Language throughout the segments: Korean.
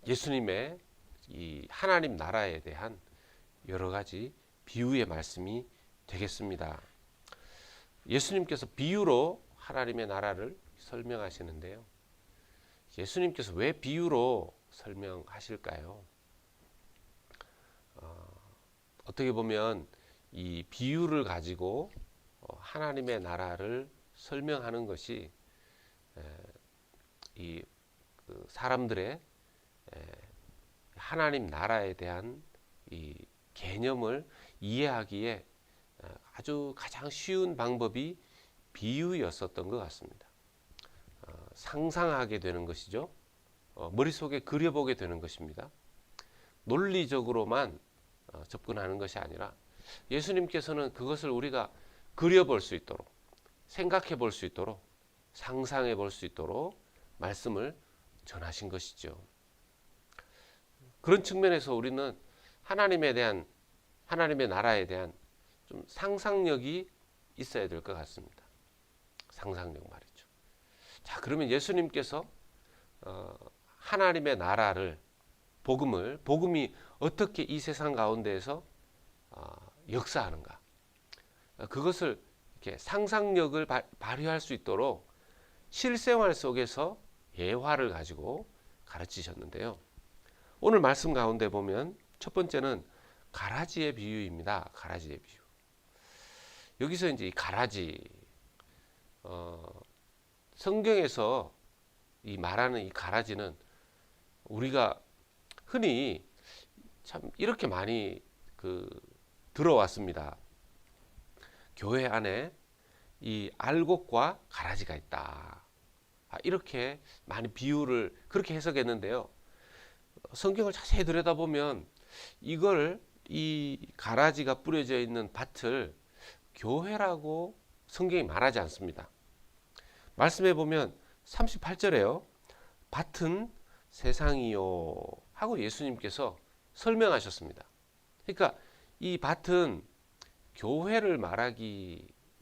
예수님의 이 하나님 나라에 대한 여러 가지 비유의 말씀이 되겠습니다. 예수님께서 비유로 하나님의 나라를 설명하시는데요. 예수님께서 왜 비유로 설명하실까요? 어떻게 보면 이 비유를 가지고 하나님의 나라를 설명하는 것이 이 사람들의 하나님 나라에 대한 이 개념을 이해하기에 아주 가장 쉬운 방법이 비유였었던 것 같습니다. 상상하게 되는 것이죠. 머릿속에 그려보게 되는 것입니다. 논리적으로만 접근하는 것이 아니라 예수님께서는 그것을 우리가 그려볼 수 있도록, 생각해 볼 수 있도록, 상상해 볼 수 있도록 말씀을 전하신 것이죠. 그런 측면에서 우리는 하나님의 나라에 대한 좀 상상력이 있어야 될 것 같습니다. 상상력 말이죠. 자, 그러면 예수님께서 하나님의 나라를, 복음이 어떻게 이 세상 가운데에서 역사하는가, 그것을 이렇게 상상력을 발휘할 수 있도록 실생활 속에서 예화를 가지고 가르치셨는데요. 오늘 말씀 가운데 보면 첫 번째는 가라지의 비유입니다. 가라지의 비유. 여기서 이제 이 가라지, 성경에서 이 말하는 이 가라지는 우리가 흔히 참 이렇게 많이 들어왔습니다. 교회 안에 이 알곡과 가라지가 있다. 이렇게 많이 비유를 그렇게 해석했는데요. 성경을 자세히 들여다보면 이 가라지가 뿌려져 있는 밭을 교회라고 성경이 말하지 않습니다. 말씀해 보면 38절에요. 밭은 세상이요 하고 예수님께서 설명하셨습니다. 그러니까 이 밭은 교회를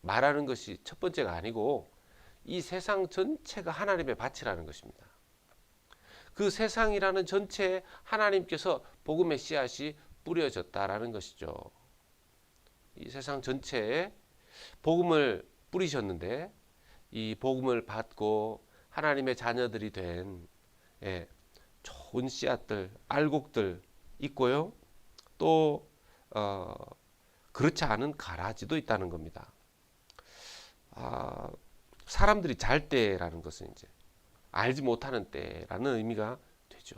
말하는 것이 첫 번째가 아니고 이 세상 전체가 하나님의 밭이라는 것입니다. 그 세상이라는 전체에 하나님께서 복음의 씨앗이 뿌려졌다라는 것이죠. 이 세상 전체에 복음을 뿌리셨는데 이 복음을 받고 하나님의 자녀들이 된 좋은 씨앗들, 알곡들 있고요. 또 그렇지 않은 가라지도 있다는 겁니다. 사람들이 잘 때라는 것은 이제 알지 못하는 때라는 의미가 되죠.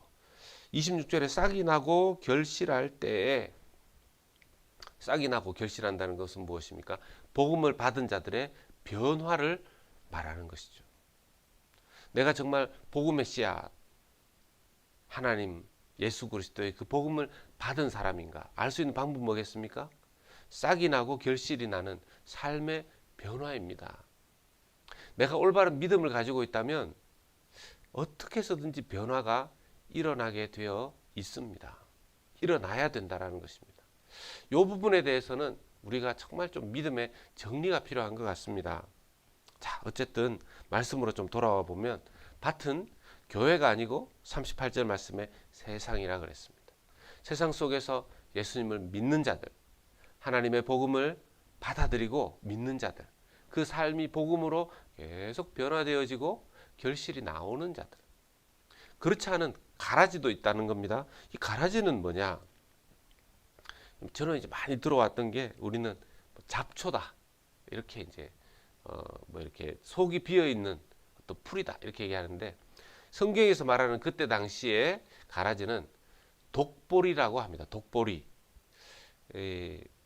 26절에 싹이 나고 결실할 때에, 싹이 나고 결실한다는 것은 무엇입니까? 복음을 받은 자들의 변화를 말하는 것이죠. 내가 정말 복음의 씨앗, 하나님 예수 그리스도의 그 복음을 받은 사람인가 알 수 있는 방법은 뭐겠습니까? 싹이 나고 결실이 나는 삶의 변화입니다. 내가 올바른 믿음을 가지고 있다면 어떻게 해서든지 변화가 일어나게 되어 있습니다. 일어나야 된다는 것입니다. 이 부분에 대해서는 우리가 정말 좀 믿음의 정리가 필요한 것 같습니다. 자, 어쨌든 말씀으로 좀 돌아와 보면 밭은 교회가 아니고 38절 말씀에 세상이라 그랬습니다. 세상 속에서 예수님을 믿는 자들, 하나님의 복음을 받아들이고 믿는 자들, 그 삶이 복음으로 계속 변화되어지고 결실이 나오는 자들, 그렇지 않은 가라지도 있다는 겁니다. 이 가라지는 뭐냐? 저는 이제 많이 들어왔던 게 우리는 잡초다 이렇게 이제 이렇게 속이 비어 있는 또 풀이다 이렇게 얘기하는데, 성경에서 말하는 그때 당시에 가라지는 독보리라고 합니다. 독보리.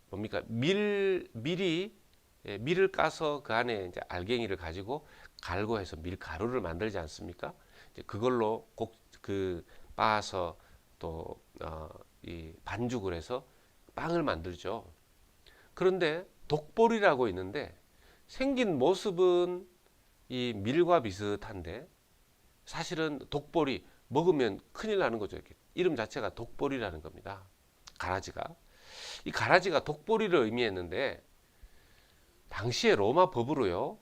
뭡니까? 밀을 까서 그 안에 이제 알갱이를 가지고 갈고 해서 밀가루를 만들지 않습니까? 이제 그걸로 빻아서 또 이 반죽을 해서 빵을 만들죠. 그런데 독보리라고 있는데 생긴 모습은 이 밀과 비슷한데 사실은 독보리 먹으면 큰일 나는 거죠. 이렇게. 이름 자체가 독보리라는 겁니다. 가라지가. 이 가라지가 독보리를 의미했는데 당시에 로마 법으로요.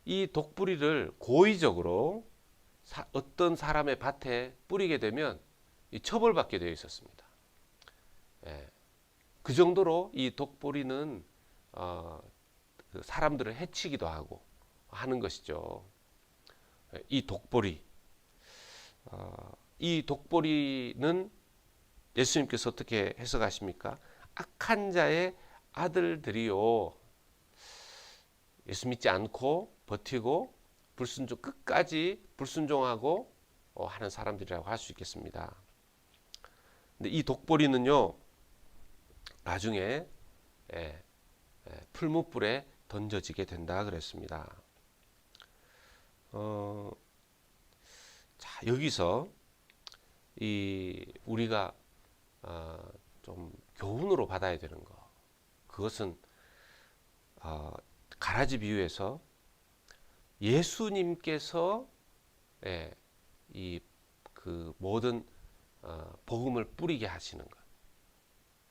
이 독보리를 고의적으로 어떤 사람의 밭에 뿌리게 되면 처벌받게 되어 있었습니다. 예, 그 정도로 이 독보리는 그 사람들을 해치기도 하고 하는 것이죠. 이 독보리, 이 독보리는 예수님께서 어떻게 해석하십니까? 악한 자의 아들들이요. 예수 믿지 않고 버티고 끝까지 불순종하고 하는 사람들이라고 할 수 있겠습니다. 근데 이 독보리는요, 나중에 풀무불에 던져지게 된다 그랬습니다. 자, 여기서 우리가 좀 교훈으로 받아야 되는 거, 그것은 가라지 비유에서 예수님께서 그 모든 복음을 뿌리게 하시는 것,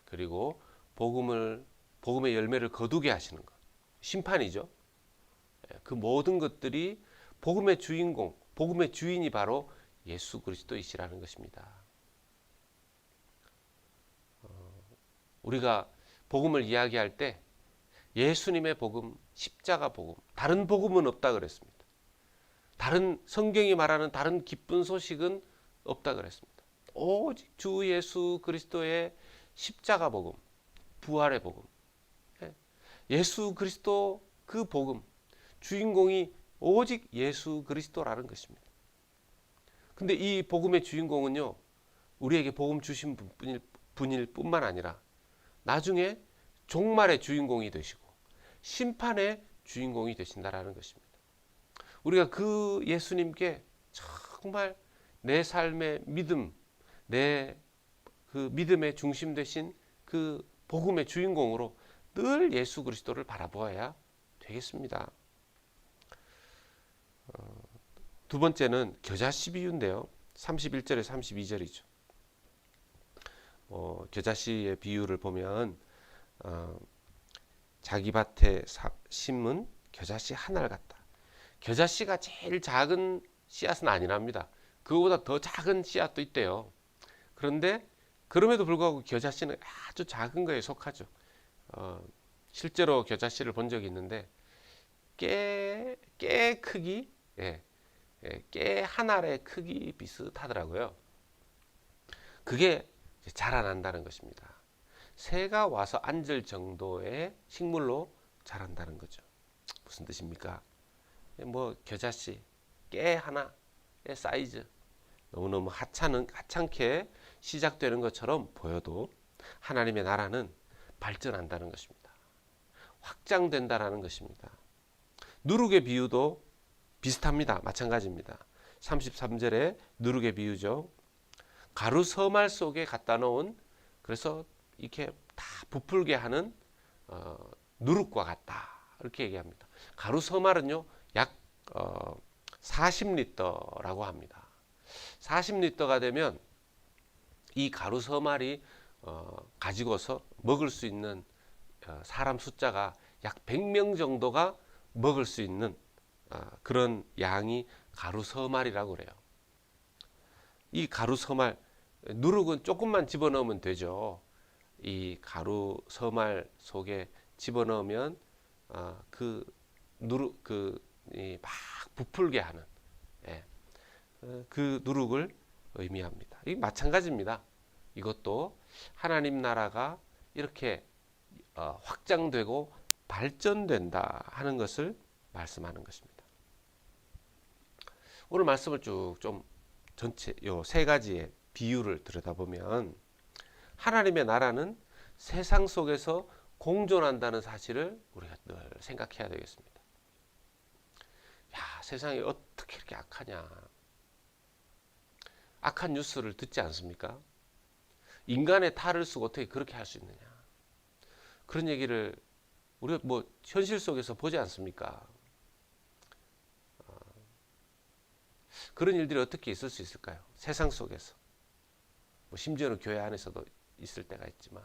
그리고 복음의 열매를 거두게 하시는 것, 심판이죠. 그 모든 것들이 복음의 주인공, 복음의 주인이 바로 예수 그리스도이시라는 것입니다. 우리가 복음을 이야기할 때 예수님의 복음, 십자가 복음, 다른 복음은 없다 그랬습니다. 다른 성경이 말하는 다른 기쁜 소식은 없다 그랬습니다. 오직 주 예수 그리스도의 십자가 복음, 부활의 복음, 예수 그리스도 그 복음, 주인공이 오직 예수 그리스도라는 것입니다. 근데 이 복음의 주인공은요, 우리에게 복음 주신 분일 뿐만 아니라 나중에 종말의 주인공이 되시고 심판의 주인공이 되신다라는 것입니다. 우리가 그 예수님께 정말 내 삶의 믿음, 내 그 믿음의 중심 되신 그 복음의 주인공으로 늘 예수 그리스도를 바라보아야 되겠습니다. 두 번째는 겨자씨 비유인데요. 31절에 32절이죠. 겨자씨의 비유를 보면 자기 밭에 심은 겨자씨 하나를 같다. 겨자씨가 제일 작은 씨앗은 아니랍니다. 그거보다 더 작은 씨앗도 있대요. 그런데 그럼에도 불구하고 겨자씨는 아주 작은 거에 속하죠. 실제로 겨자씨를 본 적이 있는데 깨 크기, 깨 한 알의 크기 비슷하더라고요. 그게 자라난다는 것입니다. 새가 와서 앉을 정도의 식물로 자란다는 거죠. 무슨 뜻입니까? 겨자씨, 깨 하나의 사이즈, 너무너무 하찮게 시작되는 것처럼 보여도 하나님의 나라는 발전한다는 것입니다. 확장된다라는 것입니다. 누룩의 비유도 비슷합니다. 마찬가지입니다. 33절에 누룩의 비유죠. 가루 서말 속에 갖다 놓은, 그래서 이렇게 다 부풀게 하는 누룩과 같다, 이렇게 얘기합니다. 가루 서말은요 약 40리터라고 합니다. 40리터가 되면 이 가루 서말이 가지고서 먹을 수 있는 사람 숫자가 약 100명 정도가 먹을 수 있는 그런 양이 가루 서말이라고 그래요. 이 가루 서말, 누룩은 조금만 집어넣으면 되죠. 이 가루 서말 속에 집어넣으면 그 누룩, 막 부풀게 하는 그 누룩을 의미합니다. 이 마찬가지입니다. 이것도 하나님 나라가 이렇게 확장되고 발전된다 하는 것을 말씀하는 것입니다. 오늘 말씀을 쭉 좀 전체 요 세 가지의 비유를 들여다보면 하나님의 나라는 세상 속에서 공존한다는 사실을 우리가 늘 생각해야 되겠습니다. 야, 세상이 어떻게 이렇게 악하냐. 악한 뉴스를 듣지 않습니까? 인간의 탈을 쓰고 어떻게 그렇게 할 수 있느냐. 그런 얘기를 우리가 현실 속에서 보지 않습니까? 그런 일들이 어떻게 있을 수 있을까요? 세상 속에서. 심지어는 교회 안에서도 있을 때가 있지만.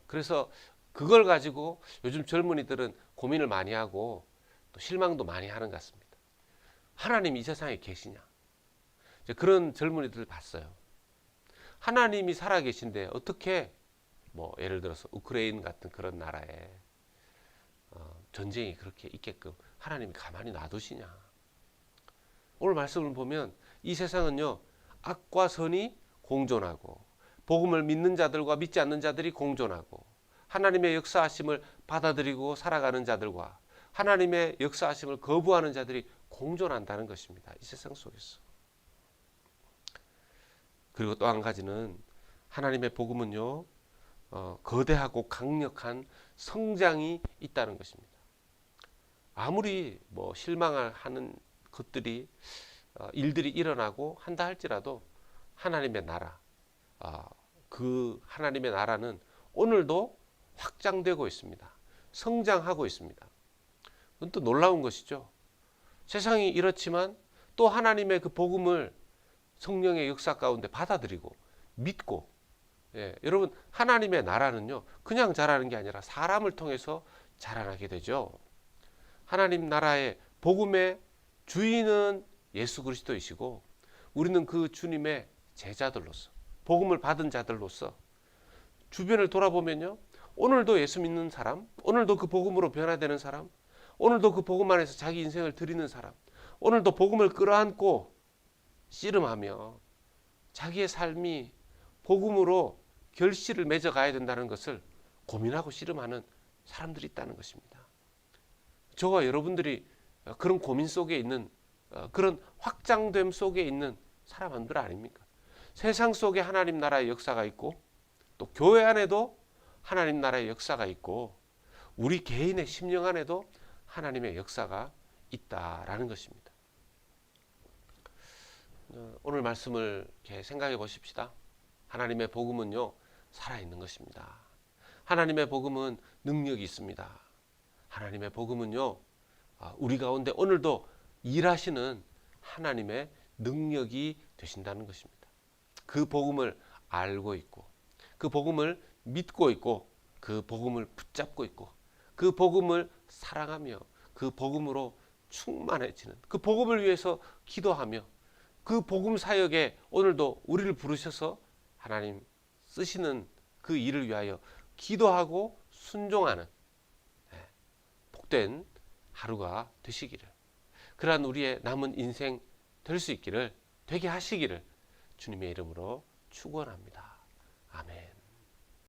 그래서 그걸 가지고 요즘 젊은이들은 고민을 많이 하고 또 실망도 많이 하는 것 같습니다. 하나님 이 세상에 계시냐? 그런 젊은이들 봤어요. 하나님이 살아계신데 어떻게 뭐 예를 들어서 우크라이나 같은 그런 나라에 전쟁이 그렇게 있게끔 하나님이 가만히 놔두시냐. 오늘 말씀을 보면 이 세상은요, 악과 선이 공존하고 복음을 믿는 자들과 믿지 않는 자들이 공존하고 하나님의 역사하심을 받아들이고 살아가는 자들과 하나님의 역사하심을 거부하는 자들이 공존한다는 것입니다. 이 세상 속에서. 그리고 또 한 가지는 하나님의 복음은요, 거대하고 강력한 성장이 있다는 것입니다. 아무리 뭐 실망하는 것들이 일들이 일어나고 한다 할지라도 하나님의 나라, 그 하나님의 나라는 오늘도 확장되고 있습니다. 성장하고 있습니다. 그건 또 놀라운 것이죠. 세상이 이렇지만 또 하나님의 그 복음을 성령의 역사 가운데 받아들이고 믿고, 여러분 하나님의 나라는요 그냥 자라는 게 아니라 사람을 통해서 자라나게 되죠. 하나님 나라의 복음의 주인은 예수 그리스도이시고 우리는 그 주님의 제자들로서 복음을 받은 자들로서 주변을 돌아보면요, 오늘도 예수 믿는 사람, 오늘도 그 복음으로 변화되는 사람, 오늘도 그 복음 안에서 자기 인생을 드리는 사람, 오늘도 복음을 끌어안고 씨름하며 자기의 삶이 복음으로 결실을 맺어가야 된다는 것을 고민하고 씨름하는 사람들이 있다는 것입니다. 저와 여러분들이 그런 고민 속에 있는, 그런 확장됨 속에 있는 사람들 아닙니까? 세상 속에 하나님 나라의 역사가 있고 또 교회 안에도 하나님 나라의 역사가 있고 우리 개인의 심령 안에도 하나님의 역사가 있다라는 것입니다. 오늘 말씀을 이렇게 생각해 보십시다. 하나님의 복음은요 살아있는 것입니다. 하나님의 복음은 능력이 있습니다. 하나님의 복음은요 우리 가운데 오늘도 일하시는 하나님의 능력이 되신다는 것입니다. 그 복음을 알고 있고 그 복음을 믿고 있고 그 복음을 붙잡고 있고 그 복음을 사랑하며 그 복음으로 충만해지는, 그 복음을 위해서 기도하며 그 복음 사역에 오늘도 우리를 부르셔서 하나님 쓰시는 그 일을 위하여 기도하고 순종하는 복된 하루가 되시기를, 그러한 우리의 남은 인생 될 수 있기를, 되게 하시기를 주님의 이름으로 축원합니다. 아멘.